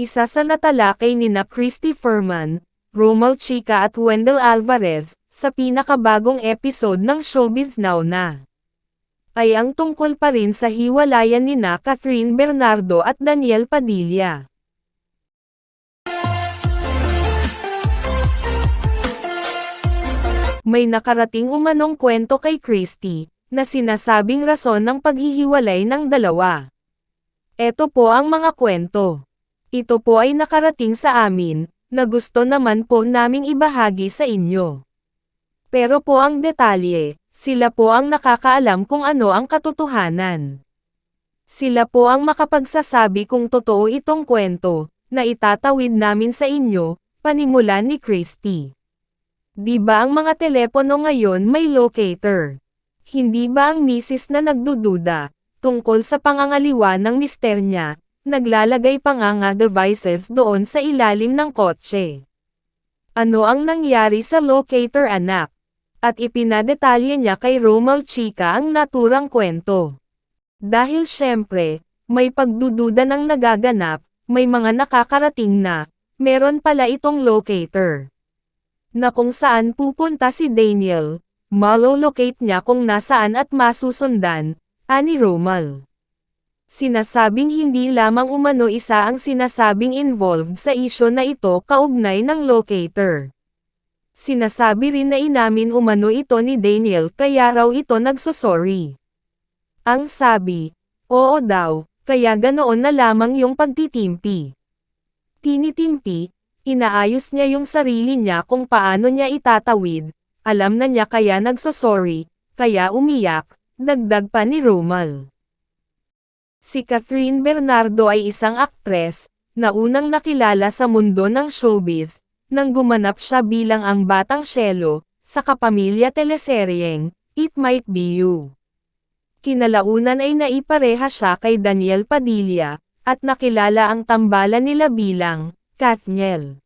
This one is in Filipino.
Isa sa natalakay nina Christy Ferman, Romel Chica at Wendell Alvarez, sa pinakabagong episode ng Showbiz Now na, ay ang tungkol pa rin sa hiwalayan nina Catherine Bernardo at Daniel Padilla. May nakarating umanong kwento kay Christy, na sinasabing rason ng paghihiwalay ng dalawa. Eto po ang mga kwento. Ito po ay nakarating sa amin, na gusto naman po naming ibahagi sa inyo. Pero po ang detalye, sila po ang nakakaalam kung ano ang katotohanan. Sila po ang makapagsasabi kung totoo itong kwento, na itatawid namin sa inyo, panimulan ni Christy. Di ba ang mga telepono ngayon may locator? Hindi ba ang misis na nagdududa, tungkol sa pangangaliwa ng mister niya, naglalagay pa nga devices doon sa ilalim ng kotse? Ano ang nangyari sa locator anak? At ipinadetalye niya kay Romel Chica ang naturang kwento. Dahil syempre, may pagdududa ng nagaganap, may mga nakakarating na, meron pala itong locator. Na kung saan pupunta si Daniel, malolocate niya kung nasaan at masusundan, ani Romel. Sinasabing hindi lamang umano isa ang sinasabing involved sa isyo na ito kaugnay ng locator. Sinasabi rin na inamin umano ito ni Daniel kaya raw ito nagsosorry. Ang sabi, oo daw, kaya ganoon na lamang yung pagtitimpi. Tinitimpi, inaayos niya yung sarili niya kung paano niya itatawid, alam na niya kaya nagsosorry, kaya umiyak, dagdag pa ni Romel. Si Catherine Bernardo ay isang aktres, na unang nakilala sa mundo ng showbiz, nang gumanap siya bilang ang Batang Shelo, sa kapamilya teleseryeng, It Might Be You. Kinalaunan ay naipareha siya kay Daniel Padilla, at nakilala ang tambalan nila bilang, Kathniel.